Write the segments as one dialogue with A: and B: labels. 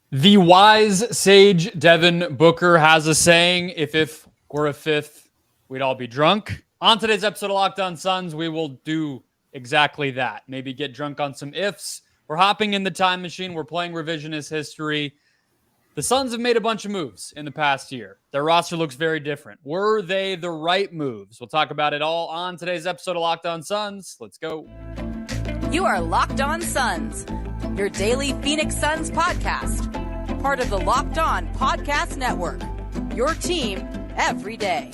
A: The wise sage Devin Booker has a saying, if we're a fifth, we'd all be drunk. On today's episode of Locked On Suns, we will do exactly that. Maybe get drunk on some ifs. We're hopping in the time machine. We're playing revisionist history. The Suns have made a bunch of moves in the past year. Their roster looks very different. Were they the right moves? We'll talk about it all on today's episode of Locked On Suns. Let's go.
B: You are Locked On Suns, your daily Phoenix Suns podcast. Part of the Locked On Podcast Network, your team every day.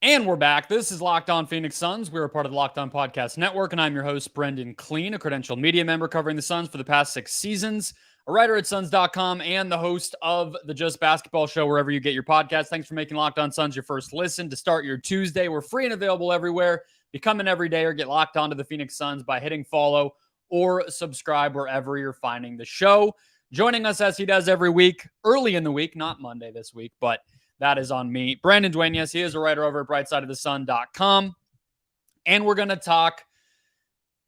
A: And we're back. This is Locked On Phoenix Suns. We're a part of the Locked On Podcast Network, and I'm your host, Brendon Kleen, a credentialed media member covering the Suns for the past 6 seasons, a writer at Suns.com, and the host of the Just Basketball Show wherever you get your podcasts. Thanks for making Locked On Suns your first listen to start your Tuesday. We're free and available everywhere. Become an everyday or get locked on to the Phoenix Suns by hitting follow or subscribe wherever you're finding the show. Joining us as he does every week, early in the week, not Monday this week, but that is on me. Brandon Dueñas, he is a writer over at BrightsideOfTheSun.com. And we're going to talk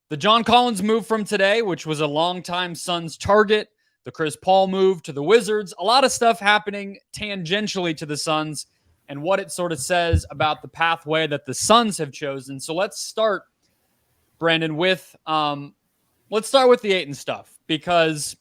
A: the John Collins move from today, which was a longtime Suns target, the Chris Paul move to the Wizards, a lot of stuff happening tangentially to the Suns and what it sort of says about the pathway that the Suns have chosen. So let's start, Brandon, with let's start with the Ayton stuff, because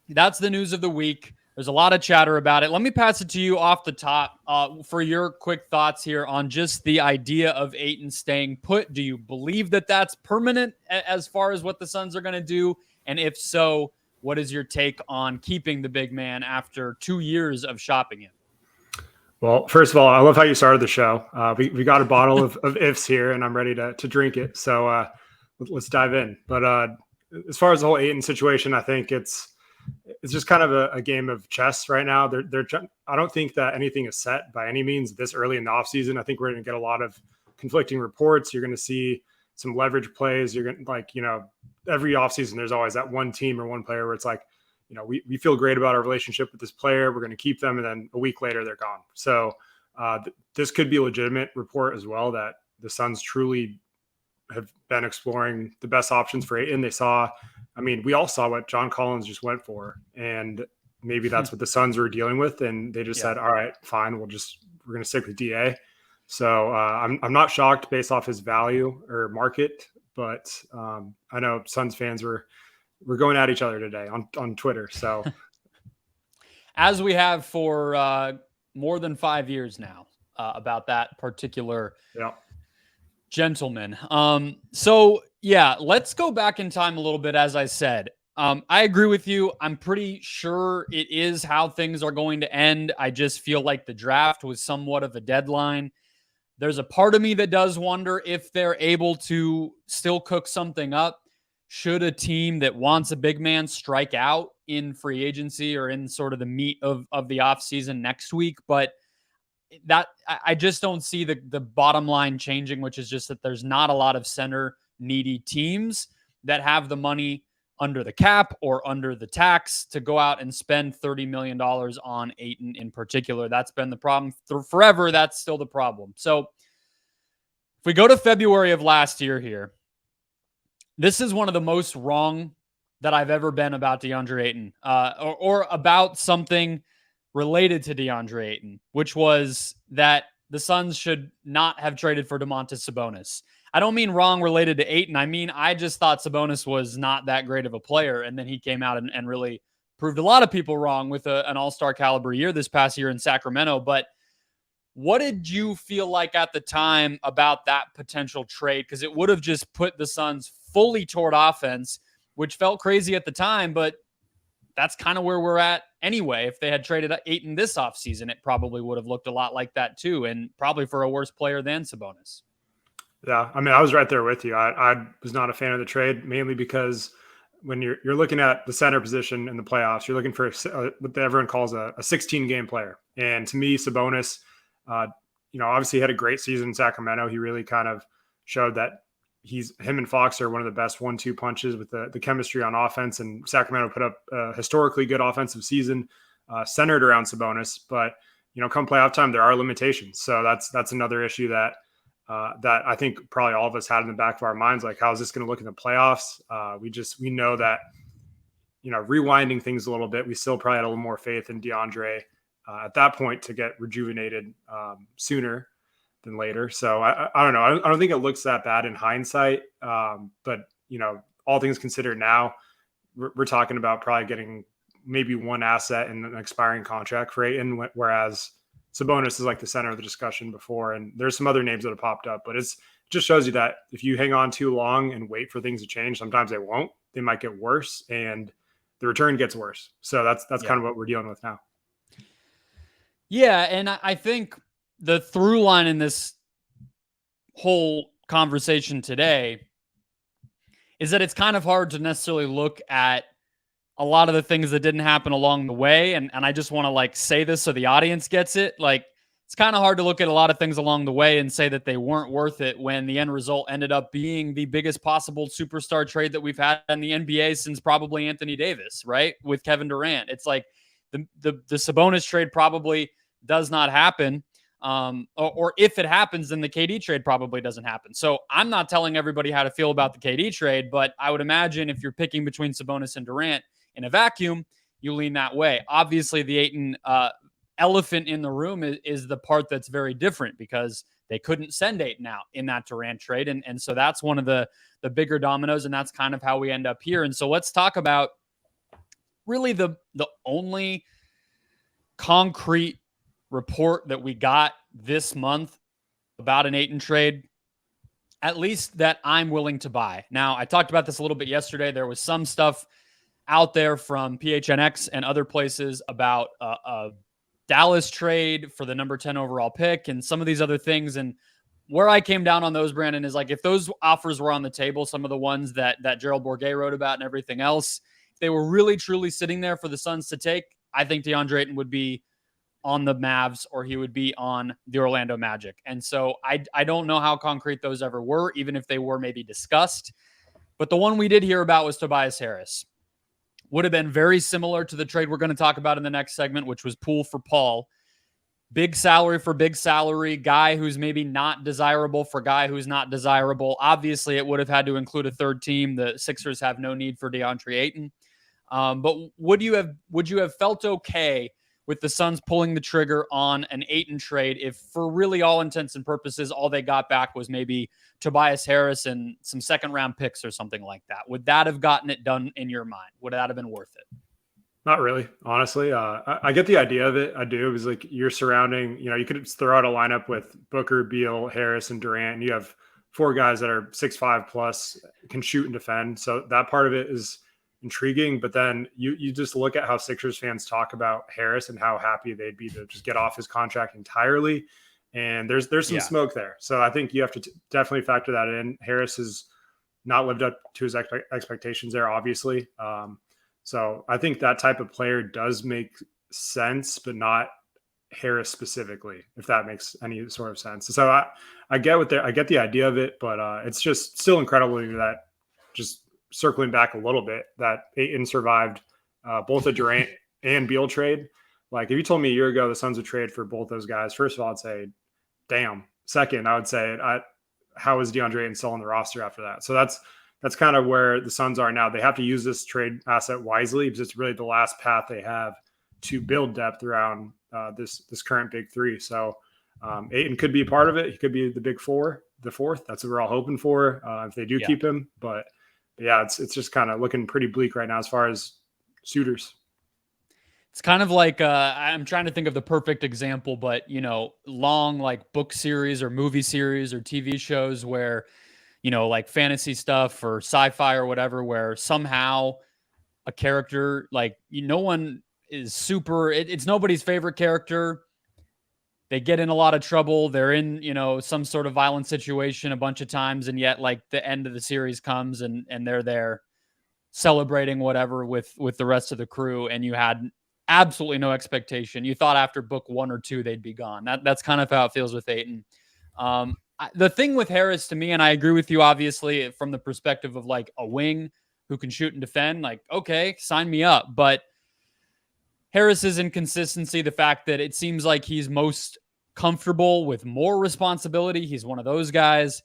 A: that's the news of the week. There's a lot of chatter about it. Let me pass it to you off the top for your quick thoughts here on just the idea of Ayton staying put. Do you believe that that's permanent as far as what the Suns are going to do? And if so, what is your take on keeping the big man after 2 years of shopping him?
C: Well, first of all, I love how you started the show. We got a bottle of ifs here, and I'm ready to drink it. So let's dive in. But as far as the whole Ayton situation, I think it's just kind of a game of chess right now. I don't think that anything is set by any means this early in the offseason. I think we're going to get a lot of conflicting reports. You're going to see some leverage plays. You're going to, every offseason, there's always that one team or one player where it's like, we feel great about our relationship with this player. We're going to keep them. And then a week later, they're gone. So this could be a legitimate report as well that the Suns truly have been exploring the best options for Ayton. We all saw what John Collins just went for, and maybe that's what the Suns were dealing with. And they just said, all right, fine. We're going to stick with DA. So I'm not shocked based off his value or market, but I know Suns fans were going at each other today on Twitter. So
A: as we have for more than 5 years now about that particular gentleman. Let's go back in time a little bit. As I said, I agree with you. I'm pretty sure it is how things are going to end. I just feel like the draft was somewhat of a deadline. There's a part of me that does wonder if they're able to still cook something up. Should a team that wants a big man strike out in free agency or in sort of the meat of the offseason next week? But that I just don't see the bottom line changing, which is just that there's not a lot of center needy teams that have the money under the cap or under the tax to go out and spend $30 million on Ayton in particular. That's been the problem forever. That's still the problem. So if we go to February of last year here, this is one of the most wrong that I've ever been about DeAndre Ayton or about something related to DeAndre Ayton, which was that the Suns should not have traded for Domantas Sabonis. I don't mean wrong related to Ayton. I mean, I just thought Sabonis was not that great of a player. And then he came out and really proved a lot of people wrong with an all-star caliber year this past year in Sacramento. But what did you feel like at the time about that potential trade? Because it would have just put the Suns fully toward offense, which felt crazy at the time, but that's kind of where we're at anyway. If they had traded Ayton this offseason, it probably would have looked a lot like that too, and probably for a worse player than Sabonis.
C: Yeah, I was right there with you. I was not a fan of the trade, mainly because when you're looking at the center position in the playoffs, you're looking for what everyone calls a 16-game player. And to me, Sabonis, obviously had a great season in Sacramento. He really kind of showed that him and Fox are one of the best 1-2 punches with the chemistry on offense, and Sacramento put up a historically good offensive season. centered around Sabonis. But, come playoff time, there are limitations. So that's another issue that I think probably all of us had in the back of our minds. Like, how is this going to look in the playoffs? We know that, rewinding things a little bit, we still probably had a little more faith in Deandre at that point to get rejuvenated sooner than later. So I don't know. I don't think it looks that bad in hindsight. But, all things considered now, we're talking about probably getting maybe one asset in an expiring contract for Ayton, whereas Sabonis is like the center of the discussion before. And there's some other names that have popped up, but it just shows you that if you hang on too long and wait for things to change, sometimes they won't. They might get worse, and the return gets worse. So that's kind of what we're dealing with now.
A: Yeah, and I think the through line in this whole conversation today is that it's kind of hard to necessarily look at a lot of the things that didn't happen along the way. And I just want to say this so the audience gets it. It's kind of hard to look at a lot of things along the way and say that they weren't worth it when the end result ended up being the biggest possible superstar trade that we've had in the NBA since probably Anthony Davis, right? With Kevin Durant. It's like the Sabonis trade probably does not happen. Or if it happens, then the KD trade probably doesn't happen. So I'm not telling everybody how to feel about the KD trade, but I would imagine if you're picking between Sabonis and Durant in a vacuum, you lean that way. Obviously, the Ayton elephant in the room is the part that's very different because they couldn't send Ayton out in that Durant trade. And so that's one of the bigger dominoes, and that's kind of how we end up here. And so let's talk about really the only concrete report that we got this month about an Ayton trade, at least that I'm willing to buy. Now, I talked about this a little bit yesterday. There was some stuff out there from PHNX and other places about a Dallas trade for the number 10 overall pick and some of these other things. And where I came down on those, Brandon, is if those offers were on the table, some of the ones that Gerald Bourguet wrote about and everything else, if they were really, truly sitting there for the Suns to take, I think Deandre Ayton would be on the Mavs or he would be on the Orlando Magic. And so I don't know how concrete those ever were, even if they were maybe discussed. But the one we did hear about was Tobias Harris. Would have been very similar to the trade we're going to talk about in the next segment, which was Poole for Paul. Big salary for big salary, guy who's maybe not desirable for guy who's not desirable. Obviously, it would have had to include a third team. The Sixers have no need for Deandre Ayton. But would you have felt okay with the Suns pulling the trigger on an Ayton trade if, for really all intents and purposes, all they got back was maybe Tobias Harris and some second-round picks or something like that? Would that have gotten it done in your mind? Would that have been worth it?
C: Not really, honestly. I get the idea of it. I do. It was like you're surrounding, you could throw out a lineup with Booker, Beal, Harris, and Durant, and you have four guys that are 6'5 plus, can shoot and defend. So that part of it is intriguing. But then you just look at how Sixers fans talk about Harris and how happy they'd be to just get off his contract entirely. And there's some smoke there. So I think you have to definitely factor that in. Harris has not lived up to his expectations there, obviously. So I think that type of player does make sense, but not Harris specifically, if that makes any sort of sense. So I get the idea of it, but it's just still incredible that, just circling back a little bit, that Ayton survived both a Durant and Beal trade. Like, if you told me a year ago the Suns would trade for both those guys, first of all, I'd say, damn. Second, I would say, how is Deandre Ayton still on the roster after that? So that's kind of where the Suns are now. They have to use this trade asset wisely because it's really the last path they have to build depth around this current big three. So Ayton could be a part of it. He could be the big four, the fourth. That's what we're all hoping for if they do keep him. But yeah, it's just kind of looking pretty bleak right now as far as suitors.
A: It's kind of like I'm trying to think of the perfect example, but long like book series or movie series or TV shows where like fantasy stuff or sci-fi or whatever, where somehow a character, like no one is super, it's nobody's favorite character. They get in a lot of trouble. They're in, some sort of violent situation a bunch of times. And yet like the end of the series comes and they're there celebrating whatever with the rest of the crew. And you had absolutely no expectation. You thought after book 1 or 2, they'd be gone. That's kind of how it feels with Ayton. The thing with Harris to me, and I agree with you, obviously, from the perspective of like a wing who can shoot and defend, like, okay, sign me up. But Harris's inconsistency, the fact that it seems like he's most comfortable with more responsibility. He's one of those guys.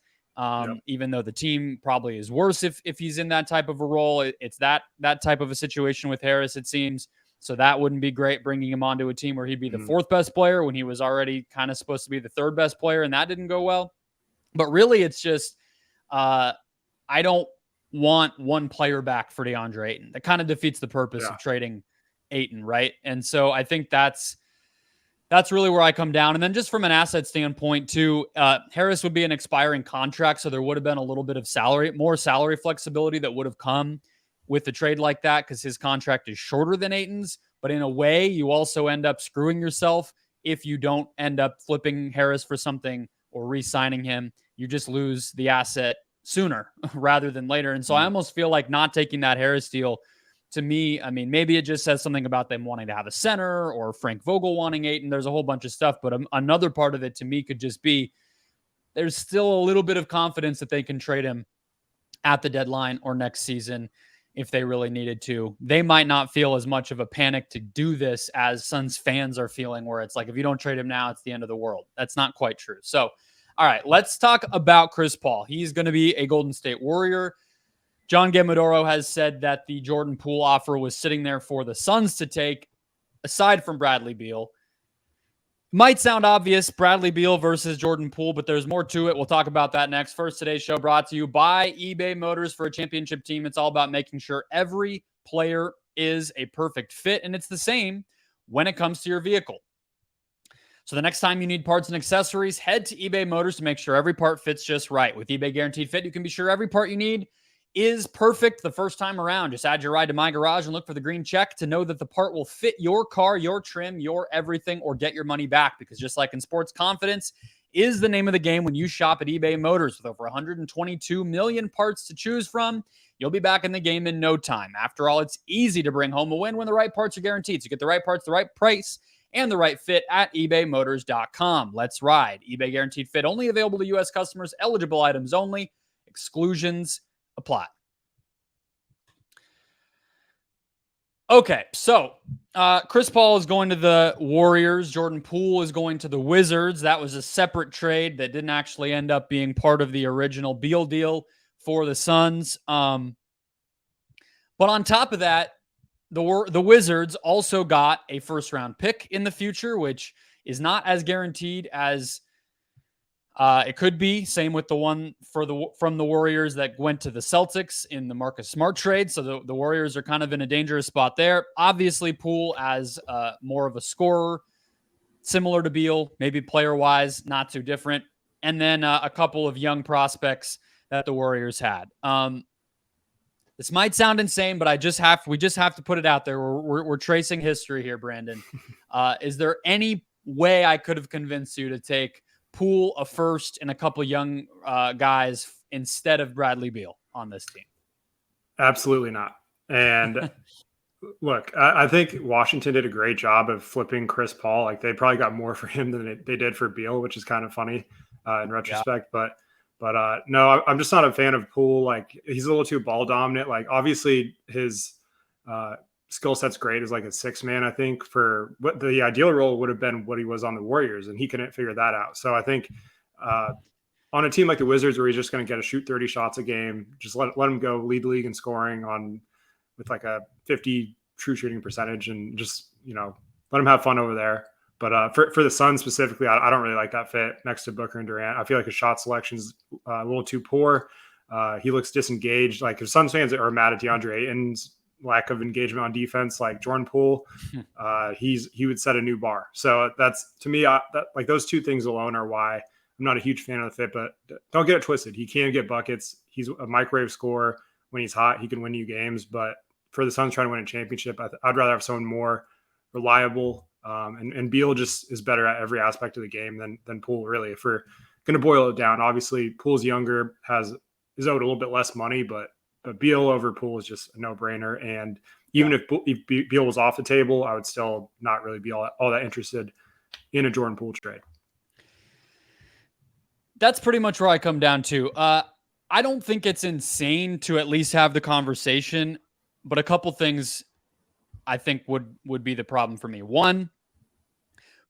A: Even though the team probably is worse if he's in that type of a role. It's that type of a situation with Harris, it seems. So that wouldn't be great, bringing him onto a team where he'd be the fourth best player when he was already kind of supposed to be the third best player, and that didn't go well. But really, it's just I don't want one player back for Deandre Ayton. That kind of defeats the purpose of trading Ayton, right? And so I think that's really where I come down. And then just from an asset standpoint too, Harris would be an expiring contract. So there would have been a little bit of more salary flexibility that would have come with a trade like that, because his contract is shorter than Ayton's. But in a way, you also end up screwing yourself if you don't end up flipping Harris for something or re-signing him. You just lose the asset sooner rather than later. And so I almost feel like not taking that Harris deal, to me, I mean, maybe it just says something about them wanting to have a center or Frank Vogel wanting Ayton. There's a whole bunch of stuff, but another part of it to me could just be there's still a little bit of confidence that they can trade him at the deadline or next season if they really needed to. They might not feel as much of a panic to do this as Suns fans are feeling, where it's like, if you don't trade him now, it's the end of the world. That's not quite true. So, all right, let's talk about Chris Paul. He's going to be a Golden State Warrior. John Gambadoro has said that the Jordan Poole offer was sitting there for the Suns to take, aside from Bradley Beal. Might sound obvious, Bradley Beal versus Jordan Poole, but there's more to it. We'll talk about that next. First, today's show brought to you by eBay Motors. For a championship team, it's all about making sure every player is a perfect fit, and it's the same when it comes to your vehicle. So the next time you need parts and accessories, head to eBay Motors to make sure every part fits just right. With eBay Guaranteed Fit, you can be sure every part you need is perfect the first time around. Just add your ride to My Garage and look for the green check to know that the part will fit your car, your trim, your everything, or get your money back. Because just like in sports, confidence is the name of the game when you shop at eBay Motors. With over 122 million parts to choose from, you'll be back in the game in no time. After all, it's easy to bring home a win when the right parts are guaranteed. So get the right parts, the right price, and the right fit at ebaymotors.com. Let's ride. eBay Guaranteed Fit, only available to U.S. customers, eligible items only, exclusions apply. Okay, so Chris Paul is going to the Warriors. Jordan Poole is going to the Wizards. That was a separate trade that didn't actually end up being part of the original Beal deal for the Suns. But on top of that, the Wizards also got a first-round pick in the future, which is not as guaranteed as it could be. Same with the one from the Warriors that went to the Celtics in the Marcus Smart trade. So the Warriors are kind of in a dangerous spot there. Obviously, Poole as more of a scorer, similar to Beal, maybe player-wise, not too different. And then a couple of young prospects that the Warriors had. This might sound insane, but we just have to put it out there. We're tracing history here, Brandon. Is there any way I could have convinced you to take Poole, a first, and a couple of young guys instead of Bradley Beal on this team?
C: Absolutely not. And look, I think Washington did a great job of flipping Chris Paul. Like, they probably got more for him than they did for Beal, which is kind of funny in retrospect. Yeah. But no, I'm just not a fan of Poole. Like, he's a little too ball dominant. Like, obviously his skill set's great as like a six man. I think for what the ideal role would have been what he was on the Warriors, and he couldn't figure that out. So I think on a team like the Wizards, where he's just going to get to shoot 30 shots a game, just let him go lead the league in scoring with like a 50 true shooting percentage, and just, let him have fun over there. But for the Suns specifically, I don't really like that fit next to Booker and Durant. I feel like his shot selection's a little too poor. He looks disengaged. Like, if Suns fans are mad at Deandre Ayton's lack of engagement on defense, like Jordan Poole, he would set a new bar. So that's, to me, like, those two things alone are why I'm not a huge fan of the fit. But don't get it twisted. He can get buckets. He's a microwave scorer. When he's hot, he can win you games. But for the Suns trying to win a championship, I'd rather have someone more reliable. And Beal just is better at every aspect of the game than Poole, really. If we're going to boil it down, obviously Poole's younger, is owed a little bit less money, but Beal over Poole is just a no-brainer. And even if Beal was off the table, I would still not really be all that interested in a Jordan Poole trade.
A: That's pretty much where I come down to. I don't think it's insane to at least have the conversation, but a couple things I think would be the problem for me. One,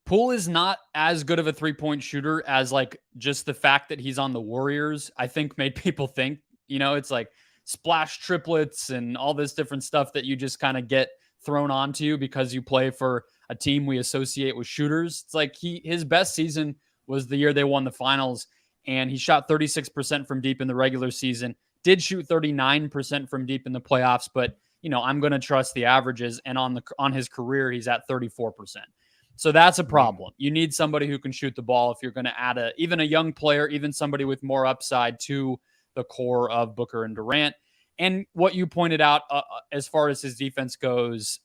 A: Poole is not as good of a 3-point shooter as like just the fact that he's on the Warriors, I think made people think, it's like splash triplets and all this different stuff that you just kind of get thrown onto you because you play for a team we associate with shooters. It's like his best season was the year they won the finals, and he shot 36% from deep in the regular season, did shoot 39% from deep in the playoffs, but I'm going to trust the averages, and on his career he's at 34%. So that's a problem. You need somebody who can shoot the ball if you're going to add even a young player, even somebody with more upside to the core of Booker and Durant. And what you pointed out as far as his defense goes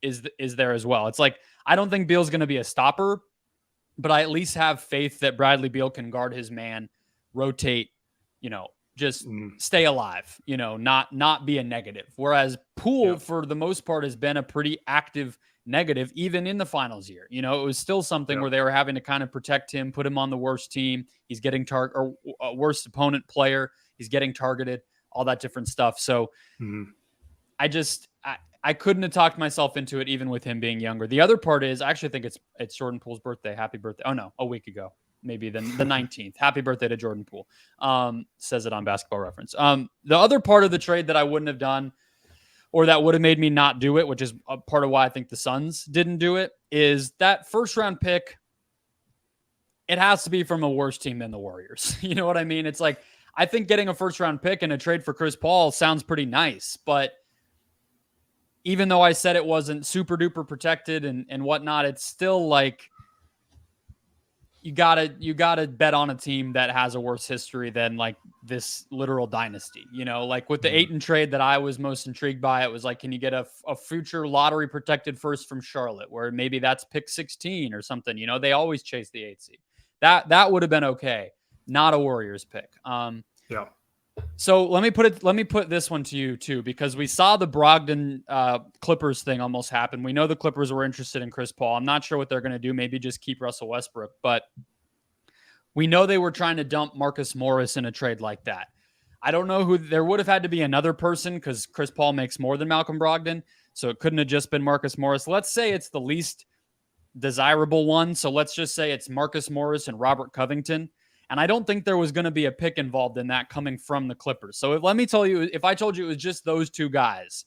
A: is there as well. It's like, I don't think Beal's going to be a stopper, but I at least have faith that Bradley Beal can guard his man, rotate, just stay alive, not be a negative. Whereas Poole, for the most part, has been a pretty active negative, even in the finals year. It was still something where they were having to kind of protect him, put him on the worst team. He's getting or worst opponent player. He's getting targeted, all that different stuff. So I couldn't have talked myself into it, even with him being younger. The other part is, I actually think it's Jordan Poole's birthday. Happy birthday. Oh no, a week ago. Maybe the 19th. Happy birthday to Jordan Poole. Says it on Basketball Reference. The other part of the trade that I wouldn't have done, or that would have made me not do it, which is a part of why I think the Suns didn't do it, is that first round pick. It has to be from a worse team than the Warriors. You know what I mean? It's like, I think getting a first round pick in a trade for Chris Paul sounds pretty nice, but even though I said it wasn't super duper protected and whatnot, it's still like, you gotta bet on a team that has a worse history than like this literal dynasty. Like with the Ayton trade that I was most intrigued by, it was like, can you get a future lottery protected first from Charlotte, where maybe that's pick 16 or something? They always chase the 8th seed. That would have been okay, not a Warriors pick. So let me put this one to you too, because we saw the Brogdon Clippers thing almost happen. We know the Clippers were interested in Chris Paul. I'm not sure what they're going to do. Maybe just keep Russell Westbrook, but we know they were trying to dump Marcus Morris in a trade like that. I don't know who. There would have had to be another person because Chris Paul makes more than Malcolm Brogdon, so it couldn't have just been Marcus Morris. Let's say it's the least desirable one. So let's just say it's Marcus Morris and Robert Covington. And I don't think there was going to be a pick involved in that coming from the Clippers. So let me tell you, if I told you it was just those two guys,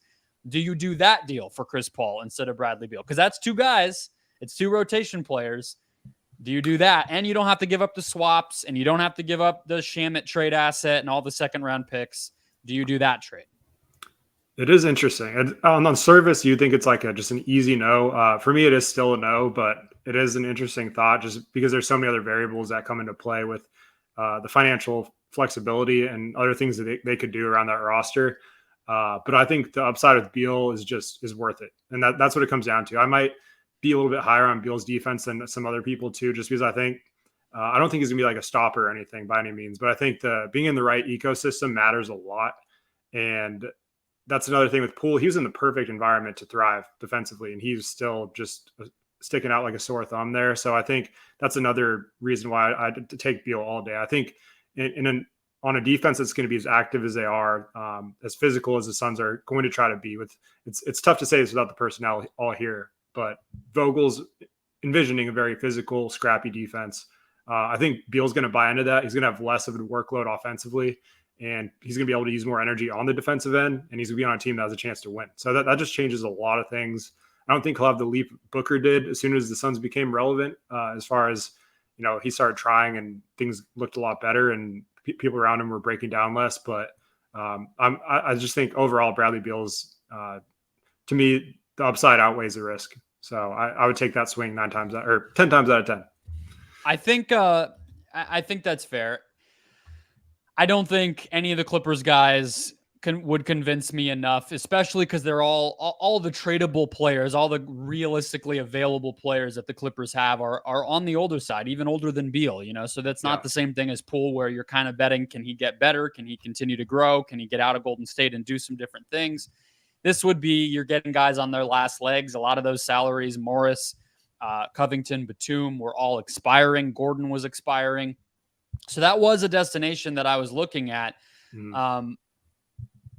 A: do you do that deal for Chris Paul instead of Bradley Beal? Because that's two guys. It's two rotation players. Do you do that? And you don't have to give up the swaps, and you don't have to give up the Shamet trade asset and all the second round picks. Do you do that trade?
C: It is interesting. On surface, you think it's like just an easy no. For me, it is still a no, but it is an interesting thought just because there's so many other variables that come into play with the financial flexibility and other things that they could do around that roster. But I think the upside with Beal is worth it. And that's what it comes down to. I might be a little bit higher on Beal's defense than some other people too, just because I think I don't think he's gonna be like a stopper or anything by any means, but I think being in the right ecosystem matters a lot. And that's another thing with Poole. He was in the perfect environment to thrive defensively, and he's still just sticking out like a sore thumb there. So I think that's another reason why I'd take Beal all day. I think on a defense that's going to be as active as they are, as physical as the Suns are going to try to be. It's tough to say this without the personnel all here, but Vogel's envisioning a very physical, scrappy defense. I think Beal's going to buy into that. He's going to have less of a workload offensively, and he's going to be able to use more energy on the defensive end, and he's going to be on a team that has a chance to win. So that just changes a lot of things. I don't think he'll have the leap Booker did as soon as the Suns became relevant, as far as, he started trying and things looked a lot better and people around him were breaking down less. But I just think overall Bradley Beal's, to me, the upside outweighs the risk. So I would take that swing 10 times out of 10.
A: I think that's fair. I don't think any of the Clippers guys would convince me enough, especially because they're all the tradable players, all the realistically available players that the Clippers have are on the older side, even older than Beal, so that's not the same thing as Poole, where you're kind of betting, can he get better? Can he continue to grow? Can he get out of Golden State and do some different things? This would be, you're getting guys on their last legs. A lot of those salaries, Morris, Covington, Batum, were all expiring. Gordon was expiring. So that was a destination that I was looking at.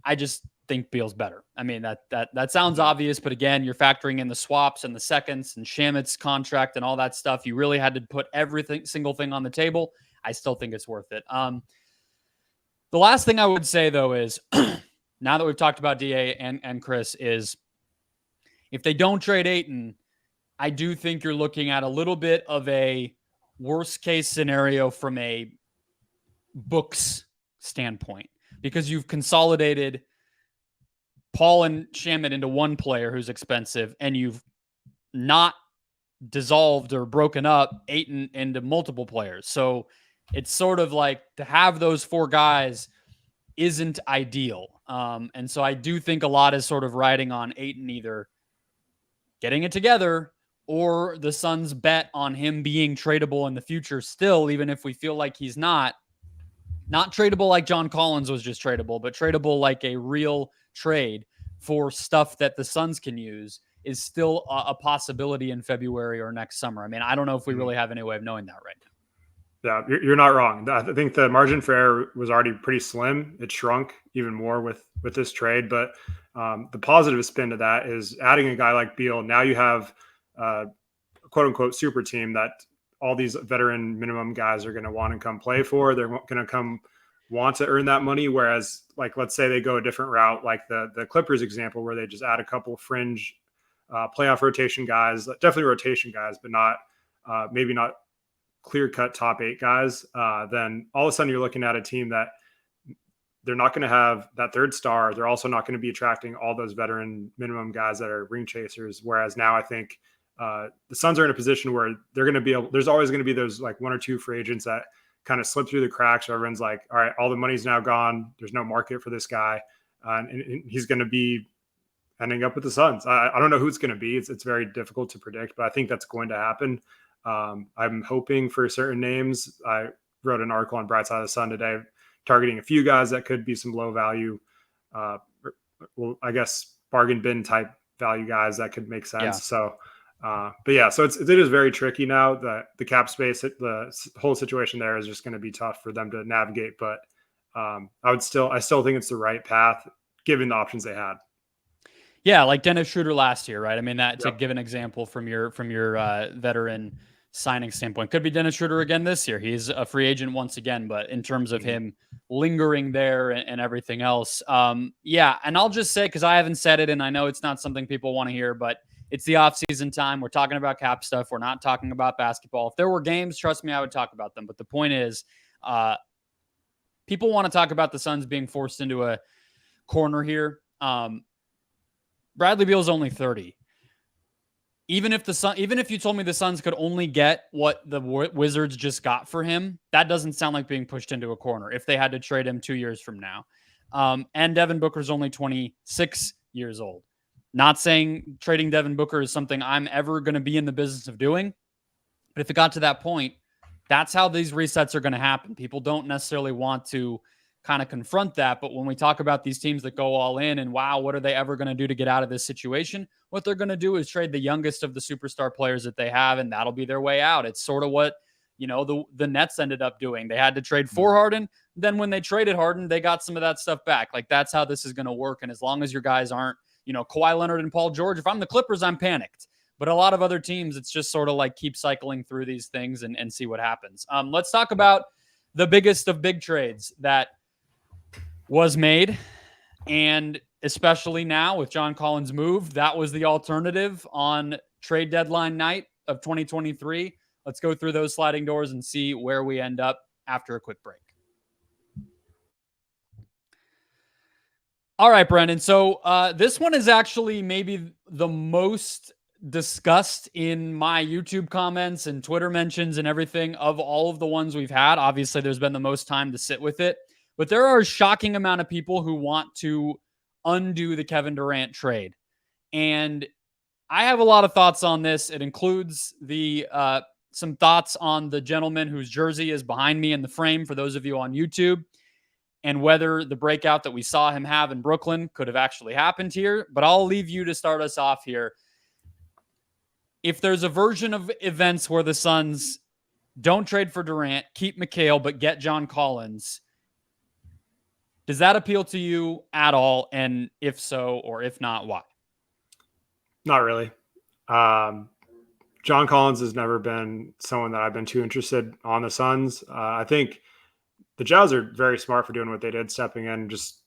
A: I just think Beal's better. I mean, that sounds obvious, but again, you're factoring in the swaps and the seconds and Shamit's contract and all that stuff. You really had to put single thing on the table. I still think it's worth it. The last thing I would say, though, is now that we've talked about DA and Chris, is if they don't trade Ayton, I do think you're looking at a little bit of a worst case scenario from a books standpoint, because you've consolidated Paul and Shamit into one player who's expensive, and you've not dissolved or broken up Ayton into multiple players. So it's sort of like to have those four guys isn't ideal. And so I do think a lot is sort of riding on Ayton either getting it together or the Suns bet on him being tradable in the future still, even if we feel like he's not tradable like John Collins was just tradable, but tradable like a real trade for stuff that the Suns can use is still a possibility in February or next summer. I mean, I don't know if we really have any way of knowing that right now.
C: Yeah, you're not wrong. I think the margin for error was already pretty slim. It shrunk even more with this trade. But the positive spin to that is adding a guy like Beal. Now you have a quote unquote super team that all these veteran minimum guys are going to want to come play for. They're going to come want to earn that money. Whereas, like, let's say they go a different route, like the Clippers example, where they just add a couple fringe playoff rotation guys, definitely rotation guys, but not maybe not clear-cut top 8 guys. Then all of a sudden you're looking at a team that they're not going to have that third star. They're also not going to be attracting all those veteran minimum guys that are ring chasers. Whereas now I think the Suns are in a position where they're going to be able, there's always going to be those like one or two free agents that kind of slip through the cracks. Where everyone's like, all right, all the money's now gone. There's no market for this guy. And he's going to be ending up with the Suns. I don't know who it's going to be. It's very difficult to predict, but I think that's going to happen. I'm hoping for certain names. I wrote an article on Bright Side of the Sun today targeting a few guys that could be some low value, well, I guess bargain bin type value guys that could make sense. Yeah. So, but yeah, so it is very tricky now. The cap space, the whole situation there is just going to be tough for them to navigate. But I still think it's the right path given the options they had.
A: Yeah, like Dennis Schroeder last year, right? I mean, to give an example from your veteran signing standpoint, could be Dennis Schroeder again this year. He's a free agent once again, but in terms of him lingering there and everything else, yeah. And I'll just say, because I haven't said it, and I know it's not something people want to hear, but it's the off-season time. We're talking about cap stuff. We're not talking about basketball. If there were games, trust me, I would talk about them. But the point is, people want to talk about the Suns being forced into a corner here. Bradley Beal is only 30. Even if you told me the Suns could only get what the Wizards just got for him, that doesn't sound like being pushed into a corner if they had to trade him 2 years from now. And Devin Booker's only 26 years old. Not saying trading Devin Booker is something I'm ever going to be in the business of doing, but if it got to that point, that's how these resets are going to happen. People don't necessarily want to kind of confront that. But when we talk about these teams that go all in and wow, what are they ever going to do to get out of this situation? What they're going to do is trade the youngest of the superstar players that they have, and that'll be their way out. It's sort of what, the Nets ended up doing. They had to trade for Harden. Then when they traded Harden, they got some of that stuff back. Like, that's how this is going to work. And as long as your guys aren't, Kawhi Leonard and Paul George, if I'm the Clippers, I'm panicked. But a lot of other teams, it's just sort of like keep cycling through these things and see what happens. Let's talk about the biggest of big trades that was made, and especially now with John Collins' move, that was the alternative on trade deadline night of 2023. Let's go through those sliding doors and see where we end up after a quick break. All right, Brendon. So this one is actually maybe the most discussed in my YouTube comments and Twitter mentions and everything of all of the ones we've had. Obviously, there's been the most time to sit with it. But there are a shocking amount of people who want to undo the Kevin Durant trade. And I have a lot of thoughts on this. It includes some thoughts on the gentleman whose jersey is behind me in the frame for those of you on YouTube, and whether the breakout that we saw him have in Brooklyn could have actually happened here. But I'll leave you to start us off here. If there's a version of events where the Suns don't trade for Durant, keep McHale, but get John Collins, Does that appeal to you at all? And if so, or if not, why?
C: Not really. John Collins has never been someone that I've been too interested on the Suns. I think the Jazz are very smart for doing what they did, stepping in, just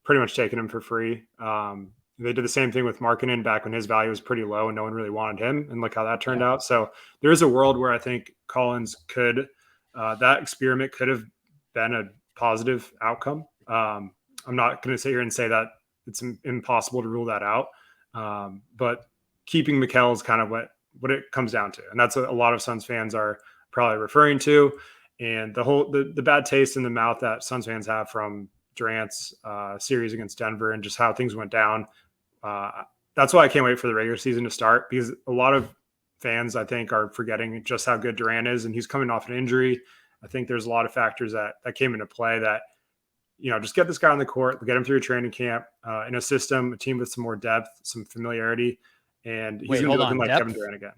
C: pretty much taking him for free. They did the same thing with Markkanen back when his value was pretty low and no one really wanted him. And look how that turned out. So there is a world where I think Collins could, that experiment could have been a positive outcome. I'm not going to sit here and say that it's impossible to rule that out. But keeping Mikal is kind of what it comes down to. And that's what a lot of Suns fans are probably referring to. And the bad taste in the mouth that Suns fans have from Durant's series against Denver and just how things went down. That's why I can't wait for the regular season to start, because a lot of fans, I think, are forgetting just how good Durant is, and he's coming off an injury. I think there's a lot of factors that came into play that, just get this guy on the court, get him through training camp, in a system, a team with some more depth, some familiarity, and he's going to be looking like Kevin Durant again.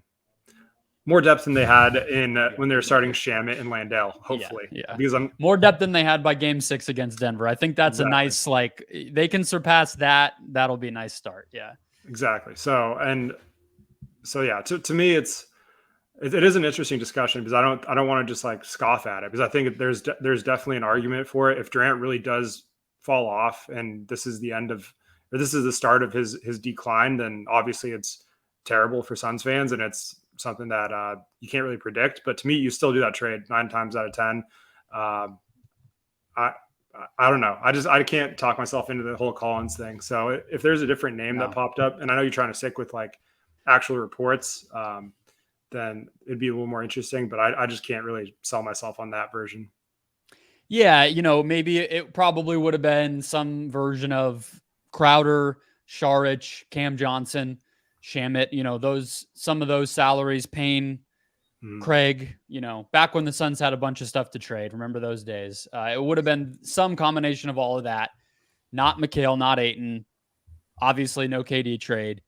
C: More depth than they had when they were starting Shamet and Landale, hopefully.
A: Yeah.
C: Because
A: more depth than they had by Game 6 against Denver. I think that's a nice, they can surpass that. That'll be a nice start. Yeah.
C: Exactly. So yeah, to me, it is an interesting discussion, because I don't want to just scoff at it, because I think there's definitely an argument for it. If Durant really does fall off and this is the start of his decline, then obviously it's terrible for Suns fans, and it's something that you can't really predict. But to me, you still do that trade 9 times out of 10. I don't know. I can't talk myself into the whole Collins thing. So if there's a different name that popped up, and I know you're trying to stick with actual reports, then it'd be a little more interesting. But I just can't really sell myself on that version.
A: Yeah, maybe it probably would have been some version of Crowder, Saric, Cam Johnson, Shamet, some of those salaries, Payne, Craig, back when the Suns had a bunch of stuff to trade. Remember those days? It would have been some combination of all of that. Not Mikal, not Ayton. Obviously no KD trade.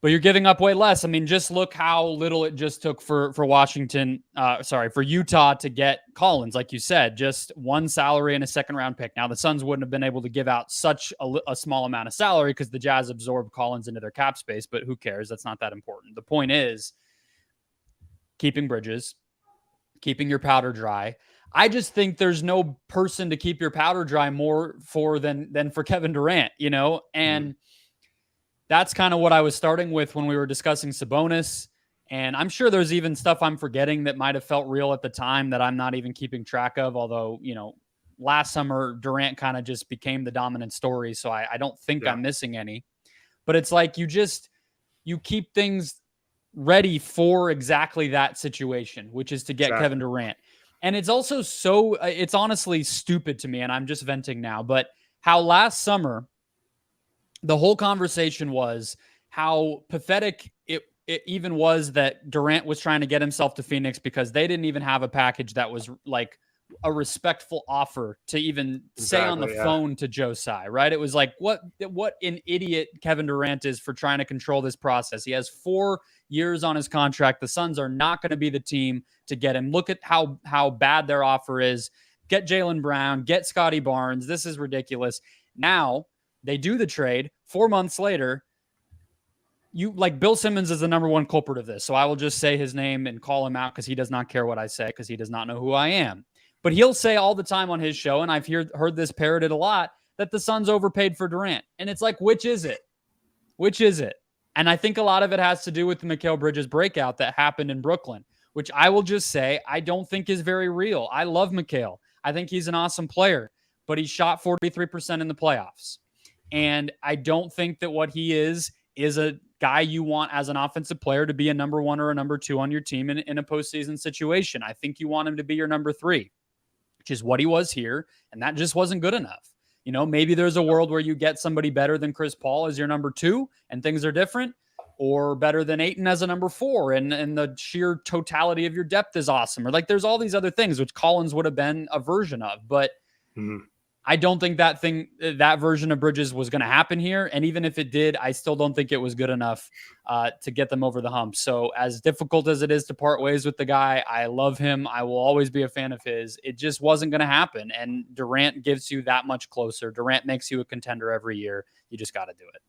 A: But you're giving up way less. I mean, just look how little it just took for Utah to get Collins. Like you said, just one salary and a second-round pick. Now, the Suns wouldn't have been able to give out such a small amount of salary because the Jazz absorbed Collins into their cap space, but who cares? That's not that important. The point is keeping Bridges, keeping your powder dry. I just think there's no person to keep your powder dry more for than for Kevin Durant, and that's kind of what I was starting with when we were discussing Sabonis. And I'm sure there's even stuff I'm forgetting that might have felt real at the time that I'm not even keeping track of. Although, last summer, Durant kind of just became the dominant story. So I don't think I'm missing any. But it's like you keep things ready for exactly that situation, which is to get Kevin Durant. And it's also it's honestly stupid to me, and I'm just venting now, but how last summer, the whole conversation was how pathetic it even was that Durant was trying to get himself to Phoenix because they didn't even have a package that was like a respectful offer to even say on the phone to Joe Tsai, right? It was like, what an idiot Kevin Durant is for trying to control this process. He has 4 years on his contract. The Suns are not going to be the team to get him. Look at how bad their offer is. Get Jaylen Brown, get Scotty Barnes. This is ridiculous. Now, they do the trade 4 months later. Bill Simmons is the number one culprit of this. So I will just say his name and call him out because he does not care what I say because he does not know who I am. But he'll say all the time on his show, and I've heard this parroted a lot, that the Suns overpaid for Durant. And it's like, which is it? Which is it? And I think a lot of it has to do with the Mikal Bridges breakout that happened in Brooklyn, which I will just say I don't think is very real. I love Mikal. I think he's an awesome player, but he shot 43% in the playoffs. And I don't think that what he is a guy you want as an offensive player to be a number 1 or a number 2 on your team in a postseason situation. I think you want him to be your number 3, which is what he was here. And that just wasn't good enough. Maybe there's a world where you get somebody better than Chris Paul as your number 2 and things are different, or better than Ayton as a number 4 and the sheer totality of your depth is awesome. Or there's all these other things, which Collins would have been a version of. But I don't think that version of Bridges was going to happen here. And even if it did, I still don't think it was good enough to get them over the hump. So as difficult as it is to part ways with the guy, I love him. I will always be a fan of his. It just wasn't going to happen. And Durant gives you that much closer. Durant makes you a contender every year. You just got to do it.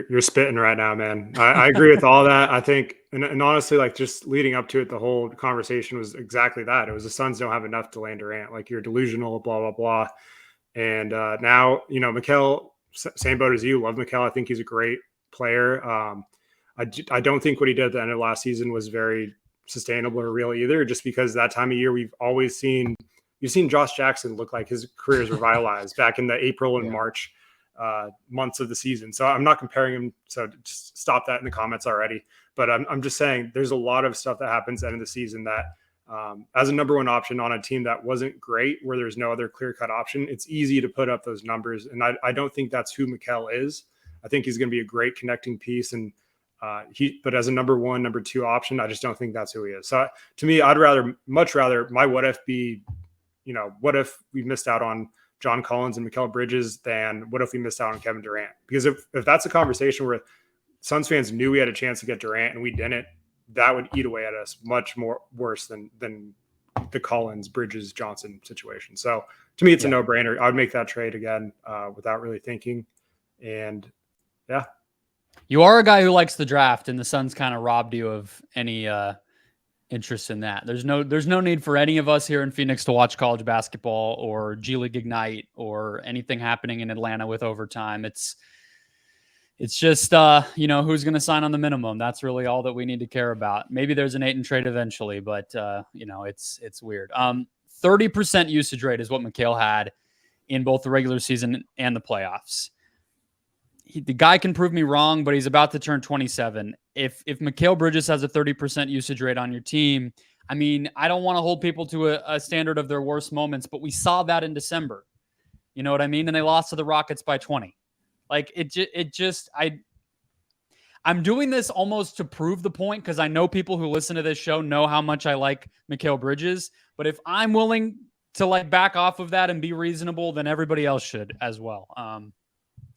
C: You're spitting right now, man. I agree with all that. I think, and honestly, like just leading up to it, the whole conversation was exactly that. It was the Suns don't have enough to land Durant. Like, you're delusional, blah, blah, blah. And now, Mikal, same boat as you. Love Mikal. I think he's a great player. I don't think what he did at the end of last season was very sustainable or real either, just because that time of year you've seen Josh Jackson look like his career is revitalized back in the April and March months of the season. So I'm not comparing him. So just stop that in the comments already. But I'm just saying there's a lot of stuff that happens at the end of the season that as a number one option on a team that wasn't great, where there's no other clear-cut option, it's easy to put up those numbers. And I don't think that's who Mikal is. I think he's going to be a great connecting piece. And but as a number one, number two option, I just don't think that's who he is. So to me, much rather my what if be, what if we missed out on John Collins and Mikal Bridges than what if we missed out on Kevin Durant? Because if that's a conversation where Suns fans knew we had a chance to get Durant and we didn't, that would eat away at us much more worse than the Collins, Bridges, Johnson situation. So to me, it's a no-brainer. I would make that trade again without really thinking. And yeah.
A: You are a guy who likes the draft, and the Suns kind of robbed you of any interest in that. There's no need for any of us here in Phoenix to watch college basketball or G League Ignite or anything happening in Atlanta with overtime. It's just, who's going to sign on the minimum. That's really all that we need to care about. Maybe there's an Ayton trade eventually, but, it's weird. 30% usage rate is what Mikal had in both the regular season and the playoffs. The guy can prove me wrong, but he's about to turn 27. If Mikal Bridges has a 30% usage rate on your team, I mean, I don't want to hold people to a standard of their worst moments, but we saw that in December. You know what I mean? And they lost to the Rockets by 20. Like I'm doing this almost to prove the point, because I know people who listen to this show know how much I like Mikal Bridges. But if I'm willing to back off of that and be reasonable, then everybody else should as well.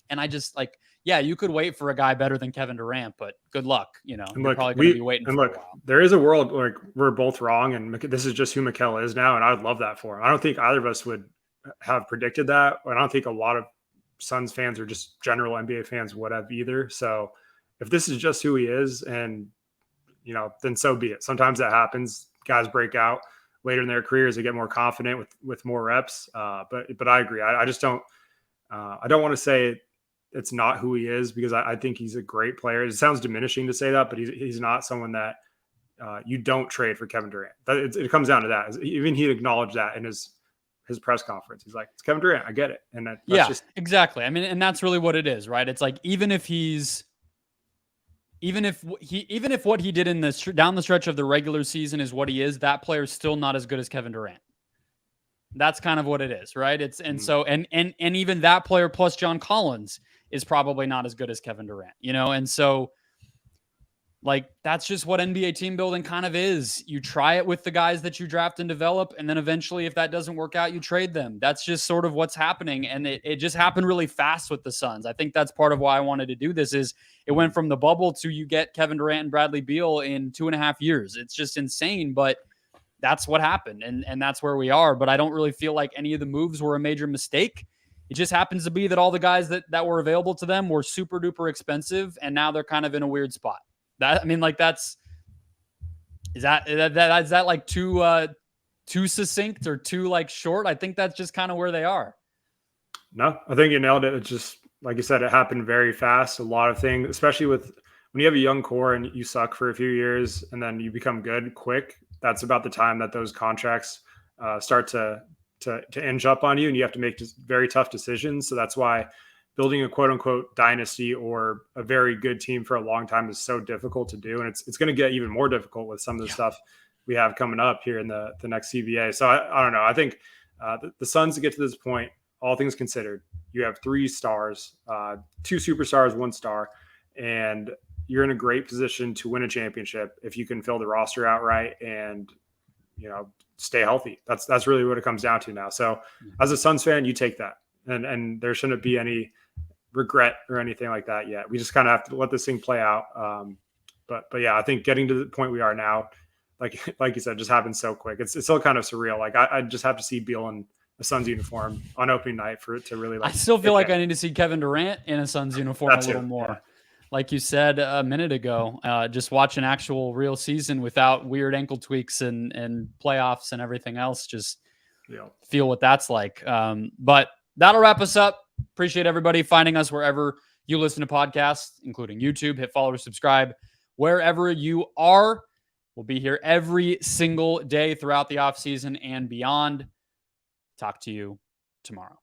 A: And I just you could wait for a guy better than Kevin Durant, but good luck. You're probably going to be waiting for a while.
C: There is a world where we're both wrong, and this is just who Mikal is now, and I would love that for him. I don't think either of us would have predicted that. I don't think a lot of Suns fans or just general NBA fans would have either. So if this is just who he is, and then so be it. Sometimes that happens. Guys break out later in their careers. They get more confident with more reps. But I agree. I just don't. I don't want to say it's not who he is, because I think he's a great player. It sounds diminishing to say that, but he's not someone that you don't trade for Kevin Durant. It comes down to that. Even he acknowledged that in his press conference. He's like, it's Kevin Durant. I get it. And that's
A: exactly. I mean, and that's really what it is, right? It's like, even if what he did in down the stretch of the regular season is what he is, that player's still not as good as Kevin Durant. That's kind of what it is, right? So even that player plus John Collins is probably not as good as Kevin Durant, And so that's just what NBA team building kind of is. You try it with the guys that you draft and develop, and then eventually, if that doesn't work out, you trade them. That's just sort of what's happening. And it just happened really fast with the Suns. I think that's part of why I wanted to do this. Is it went from the bubble to you get Kevin Durant and Bradley Beal in 2.5 years. It's just insane, but that's what happened. And that's where we are. But I don't really feel like any of the moves were a major mistake. It just happens to be that all the guys that were available to them were super duper expensive, and now they're kind of in a weird spot. Is that like too succinct or too short? I think that's just kind of where they are.
C: No, I think you nailed it. It's just, like you said, it happened very fast. A lot of things, especially when you have a young core and you suck for a few years and then you become good quick. That's about the time that those contracts start to inch up on you, and you have to make just very tough decisions. So that's why building a quote unquote dynasty or a very good team for a long time is so difficult to do. And it's going to get even more difficult with some of the stuff we have coming up here in the next CBA. So I don't know. I think the Suns, to get to this point, all things considered, you have 3 stars, 2 superstars, 1 star, and you're in a great position to win a championship if you can fill the roster out right and, stay healthy. That's really what it comes down to now. So as a Suns fan, you take that. and there shouldn't be any regret or anything like that yet. We just kind of have to let this thing play out. But yeah, I think getting to the point we are now, like you said, just happened so quick. It's still kind of surreal. Like I just have to see Beal in a Suns uniform on opening night for it to really.
A: I still feel like I need to see Kevin Durant in a Suns uniform a little more. Yeah. Like you said a minute ago, just watch an actual real season without weird ankle tweaks and playoffs and everything else. Just feel what that's like. But that'll wrap us up. Appreciate everybody finding us wherever you listen to podcasts, including YouTube. Hit follow or subscribe wherever you are. We'll be here every single day throughout the offseason and beyond. Talk to you tomorrow.